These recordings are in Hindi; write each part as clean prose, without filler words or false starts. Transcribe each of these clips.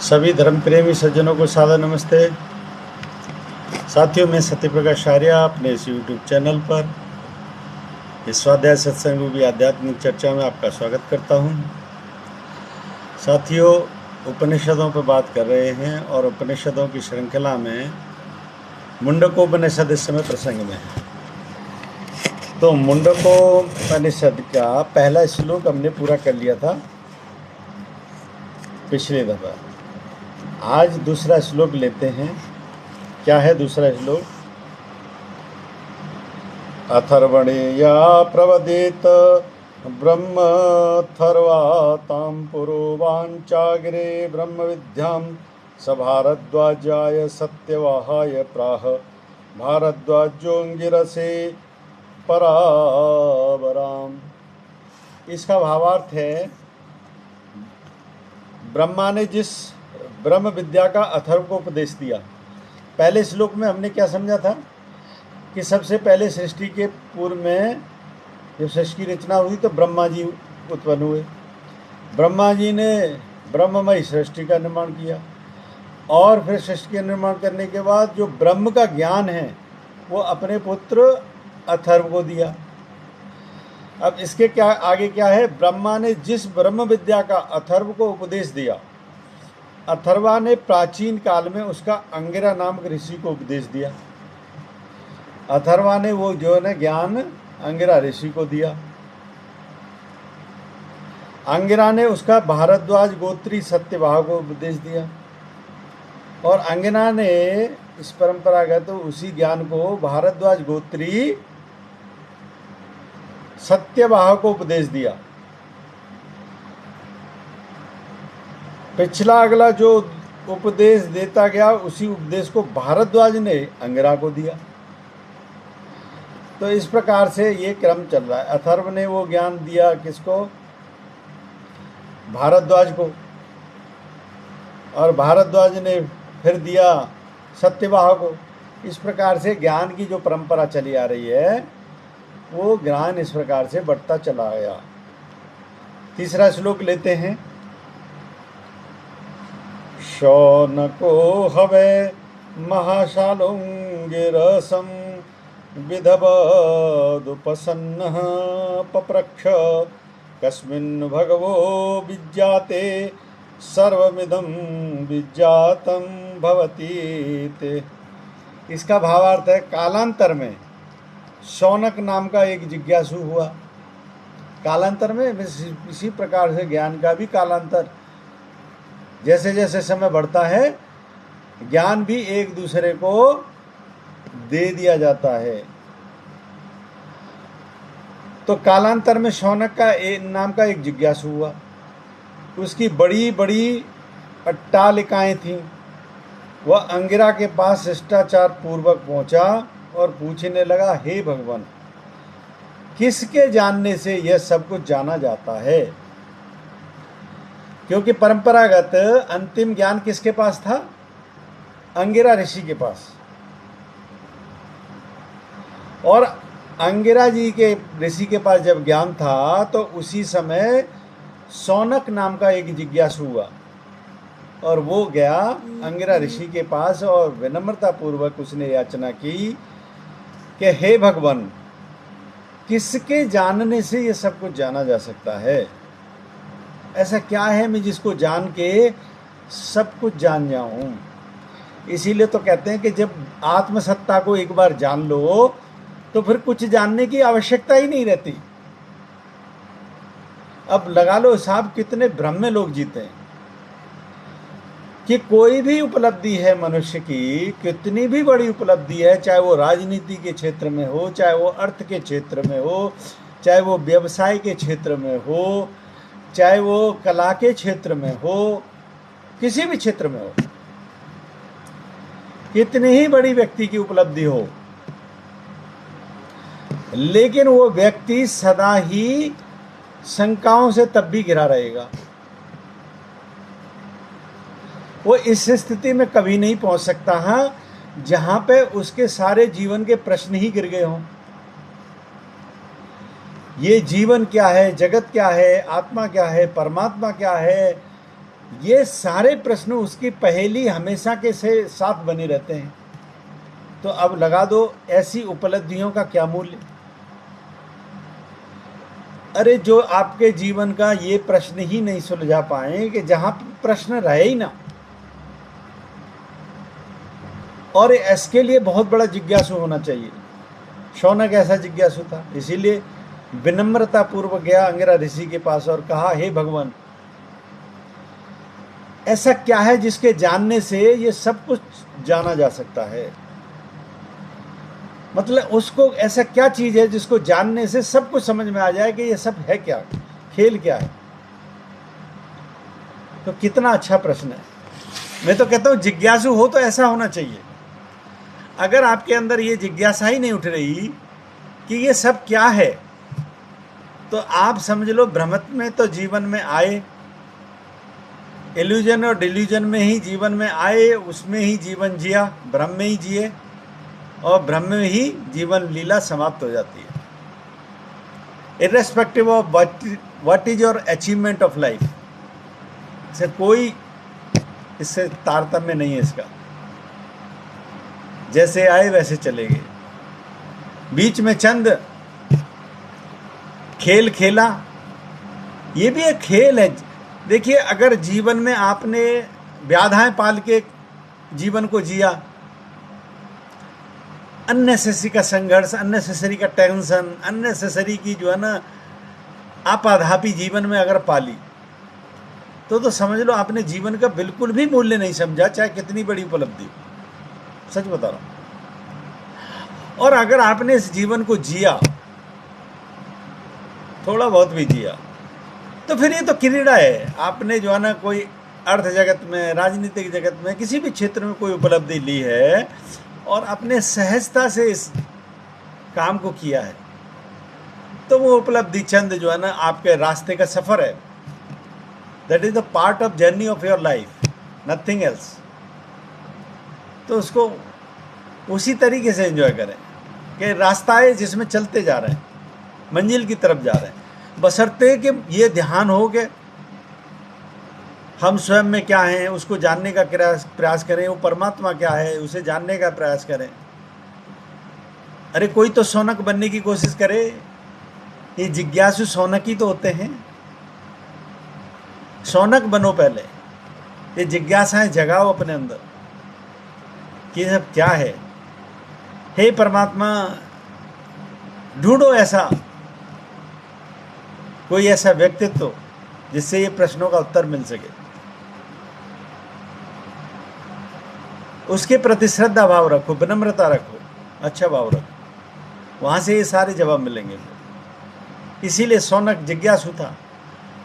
सभी धर्म प्रेमी सज्जनों को सादर नमस्ते। साथियों, मैं सत्यप्रकाश आर्य अपने इस यूट्यूब चैनल पर इस स्वाध्याय सत्संग रूपी आध्यात्मिक चर्चा में आपका स्वागत करता हूं। साथियों, उपनिषदों पर बात कर रहे हैं और उपनिषदों की श्रृंखला में मुंडकोपनिषद इस समय प्रसंग में है। तो मुंडकोपनिषद का पहला श्लोक हमने पूरा कर लिया था पिछले दफा। आज दूसरा श्लोक लेते हैं। क्या है दूसरा श्लोक? अथर्वणीया प्रवदेत ब्रह्मथर्वातां पुरोवाञ्चाग्रे ब्रह्मविद्यां स भारद्वाजाय सत्यवाहाय प्राह भारद्वाजोऽङ्गिरसे परावराम। इसका भावार्थ है, ब्रह्मा ने जिस ब्रह्म विद्या का अथर्व को उपदेश दिया। पहले श्लोक में हमने क्या समझा था कि सबसे पहले सृष्टि के पूर्व में जब सृष्टि की रचना हुई तो ब्रह्मा जी उत्पन्न हुए। ब्रह्मा जी ने ब्रह्ममय सृष्टि का निर्माण किया और फिर सृष्टि का निर्माण करने के बाद जो ब्रह्म का ज्ञान है वो अपने पुत्र अथर्व को दिया। अब इसके क्या आगे क्या है? ब्रह्मा ने जिस ब्रह्म विद्या का अथर्व को उपदेश दिया, अथर्वा ने प्राचीन काल में उसका अंगिरा नामक ऋषि को उपदेश दिया। अथर्वा ने वो जो है ज्ञान अंगिरा ऋषि को दिया। अंगिरा ने उसका भारद्वाज गोत्री सत्यवाह को उपदेश दिया और अंगिरा ने इस परंपरागत उसी ज्ञान को भारद्वाज गोत्री सत्यवाह को उपदेश दिया। पिछला अगला जो उपदेश देता गया उसी उपदेश को भारद्वाज ने अंगिरा को दिया। तो इस प्रकार से ये क्रम चल रहा है। अथर्व ने वो ज्ञान दिया किसको? भारद्वाज को, और भारद्वाज ने फिर दिया सत्यवाह को। इस प्रकार से ज्ञान की जो परंपरा चली आ रही है वो ज्ञान इस प्रकार से बढ़ता चला गया। तीसरा श्लोक लेते हैं। शौनको हवे महाशालोंगिरसं विधवदुपसन्नः पप्रक्ष कस्मिन् भगवो विज्ञाते सर्वमिदं विज्ञातं भवतीति। इसका भावार्थ है, कालांतर में शौनक नाम का एक जिज्ञासु हुआ। कालांतर में इसी प्रकार से ज्ञान का भी कालांतर, जैसे जैसे समय बढ़ता है ज्ञान भी एक दूसरे को दे दिया जाता है। तो कालांतर में शौनक का नाम का एक जिज्ञासु हुआ। उसकी बड़ी बड़ी अट्टालिकाएं थीं। वह अंगिरा के पास शिष्टाचार पूर्वक पहुंचा और पूछने लगा, हे भगवान, किसके जानने से यह सब कुछ जाना जाता है? क्योंकि परंपरागत अंतिम ज्ञान किसके पास था? अंगिरा ऋषि के पास। और अंगिरा जी के ऋषि के पास जब ज्ञान था तो उसी समय शौनक नाम का एक जिज्ञासु हुआ और वो गया अंगिरा ऋषि के पास और विनम्रता पूर्वक उसने याचना की कि हे भगवान, किसके जानने से ये सब कुछ जाना जा सकता है? ऐसा क्या है मैं जिसको जान के सब कुछ जान जाऊं? इसीलिए तो कहते हैं कि जब आत्मसत्ता को एक बार जान लो तो फिर कुछ जानने की आवश्यकता ही नहीं रहती। अब लगा लो हिसाब, कितने भ्रम में लोग जीते हैं कि कोई भी उपलब्धि है मनुष्य की, कितनी भी बड़ी उपलब्धि है, चाहे वो राजनीति के क्षेत्र में हो, चाहे वो अर्थ के क्षेत्र में हो, चाहे वो व्यवसाय के क्षेत्र में हो, चाहे वो कला के क्षेत्र में हो, किसी भी क्षेत्र में हो, कितनी ही बड़ी व्यक्ति की उपलब्धि हो, लेकिन वो व्यक्ति सदा ही शंकाओं से तब भी घिरा रहेगा। वो इस स्थिति में कभी नहीं पहुंच सकता है जहां पे उसके सारे जीवन के प्रश्न ही गिर गए हों। ये जीवन क्या है, जगत क्या है, आत्मा क्या है, परमात्मा क्या है, ये सारे प्रश्न उसकी पहेली हमेशा के से साथ बने रहते हैं। तो अब लगा दो, ऐसी उपलब्धियों का क्या मूल्य। अरे जो आपके जीवन का ये प्रश्न ही नहीं सुलझा पाए कि जहां प्रश्न रहे ही ना, और इसके लिए बहुत बड़ा जिज्ञासु होना चाहिए। शौनक ऐसा जिज्ञासु था, इसीलिए विनम्रता पूर्वक गया अंगिरा ऋषि के पास और कहा, हे भगवान, ऐसा क्या है जिसके जानने से ये सब कुछ जाना जा सकता है। मतलब उसको ऐसा क्या चीज है जिसको जानने से सब कुछ समझ में आ जाए कि ये सब है क्या, खेल क्या है। तो कितना अच्छा प्रश्न है। मैं तो कहता हूं जिज्ञासु हो तो ऐसा होना चाहिए। अगर आपके अंदर ये जिज्ञासा ही नहीं उठ रही कि ये सब क्या है, तो आप समझ लो भ्रमत में तो जीवन में आए, इल्यूजन और डिल्यूजन में ही जीवन में आए, उसमें ही जीवन जिया, भ्रम में ही जिए, और भ्रम में ही जीवन लीला समाप्त हो जाती है। Irrespective of what is your achievement of life, से कोई इससे तारतम्य नहीं है इसका। जैसे आए वैसे चले गए। बीच में चंद खेल खेला, ये भी एक खेल है। देखिए, अगर जीवन में आपने व्याधाएं पाल के जीवन को जिया, अननेसेसरी का संघर्ष, अननेसेसरी का टेंशन, अननेसेसरी की जो है ना आपाधापी जीवन में अगर पाली, तो समझ लो आपने जीवन का बिल्कुल भी मूल्य नहीं समझा, चाहे कितनी बड़ी उपलब्धि हो। सच बता रहा हूं। और अगर आपने इस जीवन को जिया, थोड़ा बहुत भी जिया, तो फिर ये तो क्रीड़ा है। आपने जो है ना कोई अर्थ जगत में, राजनीतिक जगत में, किसी भी क्षेत्र में कोई उपलब्धि ली है और अपने सहजता से इस काम को किया है, तो वो उपलब्धि चंद जो है ना आपके रास्ते का सफर है। That is the part of journey of your life, nothing else. तो उसको उसी तरीके से एंजॉय करें कि रास्ता है जिसमें चलते जा रहे हैं, मंजिल की तरफ जा रहे हैं, बशर्ते कि ये ध्यान हो कि हम स्वयं में क्या हैं उसको जानने का प्रयास करें, वो परमात्मा क्या है उसे जानने का प्रयास करें। अरे कोई तो शौनक बनने की कोशिश करे, ये जिज्ञासु शौनक ही तो होते हैं। शौनक बनो पहले, ये जिज्ञासाएं जगाओ अपने अंदर कि ये सब क्या है। हे परमात्मा, ढूंढो ऐसा कोई ऐसा व्यक्तित्व जिससे ये प्रश्नों का उत्तर मिल सके। उसके प्रति श्रद्धा भाव रखो, विनम्रता रखो, अच्छा भाव रखो, वहां से ये सारे जवाब मिलेंगे। इसीलिए शौनक जिज्ञासु था।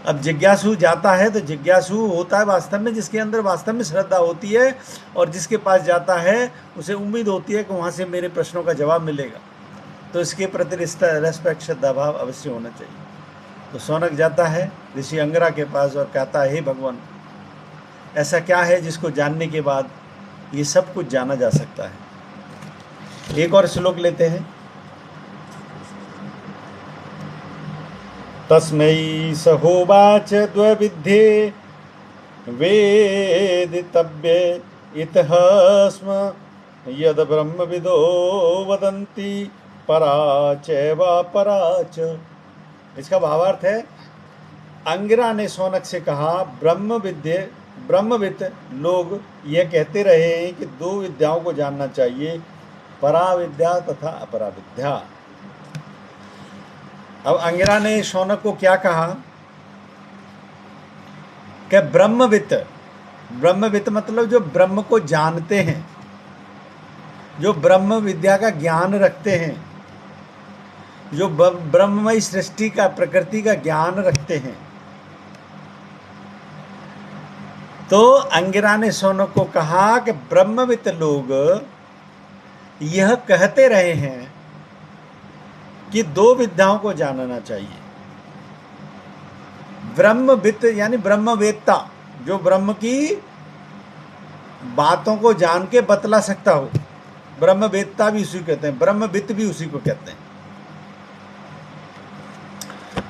अब जिज्ञासु जाता है तो जिज्ञासु होता है वास्तव में जिसके अंदर वास्तव में श्रद्धा होती है, और जिसके पास जाता है उसे उम्मीद होती है कि वहाँ से मेरे प्रश्नों का जवाब मिलेगा। तो इसके प्रति रेस्पेक्ट, श्रद्धा भाव अवश्य होना चाहिए। तो शौनक जाता है ऋषि अंगिरा के पास और कहता है, हे भगवान, ऐसा क्या है जिसको जानने के बाद ये सब कुछ जाना जा सकता है। एक और श्लोक लेते हैं। तस्मै सहोवाच द्वविध्ये वेदितव्ये इतः स्म यद ब्रह्मविदो वदन्ति परा चैवा परा च। इसका भावार्थ है, अंगिरा ने शौनक से कहा, ब्रह्मविद लोग ये कहते रहे हैं कि दो विद्याओं को जानना चाहिए, परा विद्या तथा अपरा विद्या। अब अंगिरा ने शौनक को क्या कहा कि ब्रह्मविद मतलब जो ब्रह्म को जानते हैं, जो ब्रह्म विद्या का ज्ञान रखते हैं, जो ब्रह्ममयी सृष्टि का, प्रकृति का ज्ञान रखते हैं। तो अंगिरा ने शौनक को कहा कि ब्रह्मविद लोग यह कहते रहे हैं कि दो विद्याओं को जानना चाहिए। ब्रह्मविद यानी ब्रह्मवेत्ता, जो ब्रह्म की बातों को जान के बतला सकता हो। ब्रह्मवेत्ता भी उसी को कहते हैं, ब्रह्मविद भी उसी को कहते हैं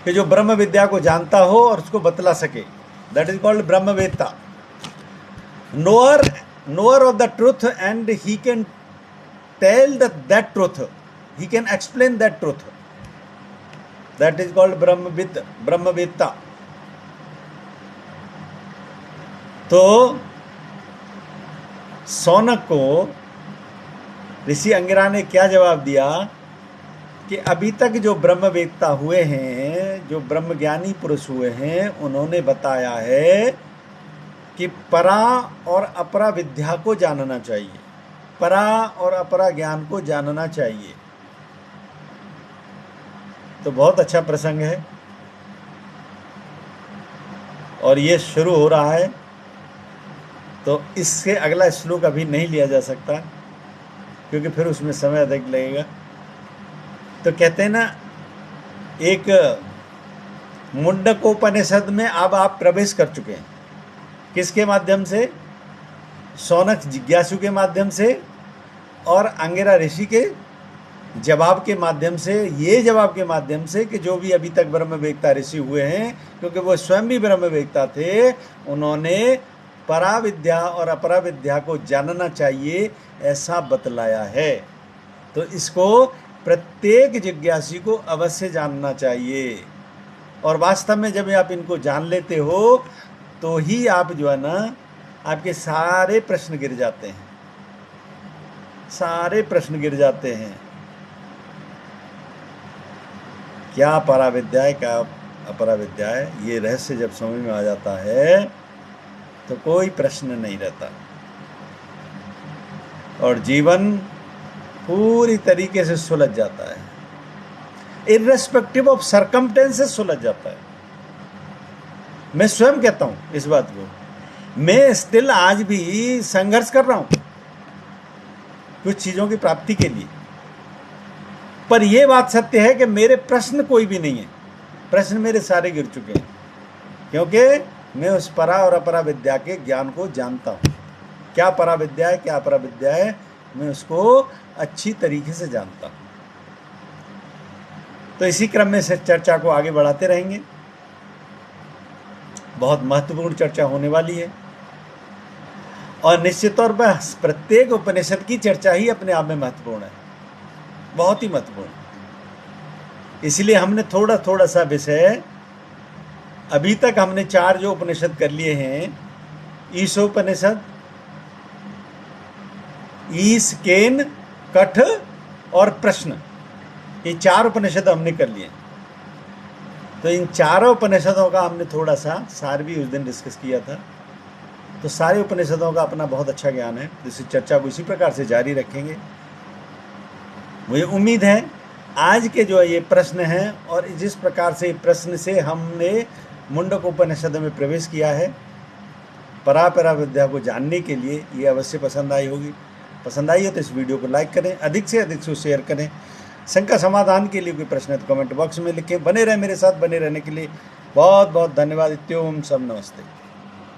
कि जो ब्रह्म विद्या को जानता हो और उसको बतला सके। दैट इज कॉल्ड ब्रह्मवेत्ता। knower of the truth, and he can tell that truth. He can explain that truth. That is called ब्रह्मवेत्ता. तो सौनक को ऋषि अंगिरा ने क्या जवाब दिया कि अभी तक जो ब्रह्मवेत्ता हुए हैं, जो ब्रह्मज्ञानी पुरुष हुए हैं, उन्होंने बताया है कि परा और अपरा विद्या को जानना चाहिए, परा और अपरा ज्ञान को जानना चाहिए. तो बहुत अच्छा प्रसंग है और ये शुरू हो रहा है, तो इससे अगला श्लोक अभी नहीं लिया जा सकता क्योंकि फिर उसमें समय अधिक लगेगा. तो कहते हैं ना, एक मुंडकोपनिषद में अब आप प्रवेश कर चुके हैं. किसके माध्यम से? सौनक जिज्ञासु के माध्यम से और अंगिरा ऋषि के जवाब के माध्यम से. ये जवाब के माध्यम से कि जो भी अभी तक ब्रह्मवेत्ता ऋषि हुए हैं, क्योंकि वो स्वयं भी ब्रह्मवेत्ता थे, उन्होंने परा विद्या और अपरा विद्या को जानना चाहिए, ऐसा बतलाया है. तो इसको प्रत्येक जिज्ञासी को अवश्य जानना चाहिए. और वास्तव में जब आप इनको जान लेते हो तो ही आप जो है ना, आपके सारे प्रश्न गिर जाते हैं, सारे प्रश्न गिर जाते हैं. क्या परा विद्या है, क्या अपरा विद्या है, ये रहस्य जब समझ में आ जाता है तो कोई प्रश्न नहीं रहता और जीवन पूरी तरीके से सुलझ जाता है, इर्रेस्पेक्टिव ऑफ सर्कमस्टेंसेस सुलझ जाता है. मैं स्वयं कहता हूं इस बात को. मैं स्टिल आज भी संघर्ष कर रहा हूं कुछ चीजों की प्राप्ति के लिए, पर यह बात सत्य है कि मेरे प्रश्न कोई भी नहीं है. प्रश्न मेरे सारे गिर चुके हैं क्योंकि मैं उस परा और अपरा विद्या के ज्ञान को जानता हूं. क्या परा विद्या है, क्या अपरा विद्या है, मैं उसको अच्छी तरीके से जानता हूं. तो इसी क्रम में से चर्चा को आगे बढ़ाते रहेंगे. बहुत महत्वपूर्ण चर्चा होने वाली है और निश्चित तौर पर प्रत्येक उपनिषद की चर्चा ही अपने आप में महत्वपूर्ण है, बहुत ही महत्वपूर्ण. इसलिए हमने थोड़ा थोड़ा सा विषय, अभी तक हमने 4 जो उपनिषद कर लिए हैं, ईशोपनिषद, ईश, केन, कठ और प्रश्न, ये 4 उपनिषद हमने कर लिए. तो इन 4 उपनिषदों का हमने थोड़ा सा सार भी उस दिन डिस्कस किया था. तो सारे उपनिषदों का अपना बहुत अच्छा ज्ञान है, जिसकी चर्चा को इसी प्रकार से जारी रखेंगे. मुझे उम्मीद है आज के जो ये प्रश्न हैं और जिस प्रकार से प्रश्न से हमने मुंडकोपनिषद में प्रवेश किया है, परा विद्या को जानने के लिए, ये अवश्य पसंद आई होगी. पसंद आई है तो इस वीडियो को लाइक करें, अधिक से अधिक से शेयर करें. शंका समाधान के लिए कोई प्रश्न है तो कमेंट बॉक्स में लिखें. बने रहे मेरे साथ, बने रहने के लिए बहुत बहुत धन्यवाद. इत्योम सब नमस्ते.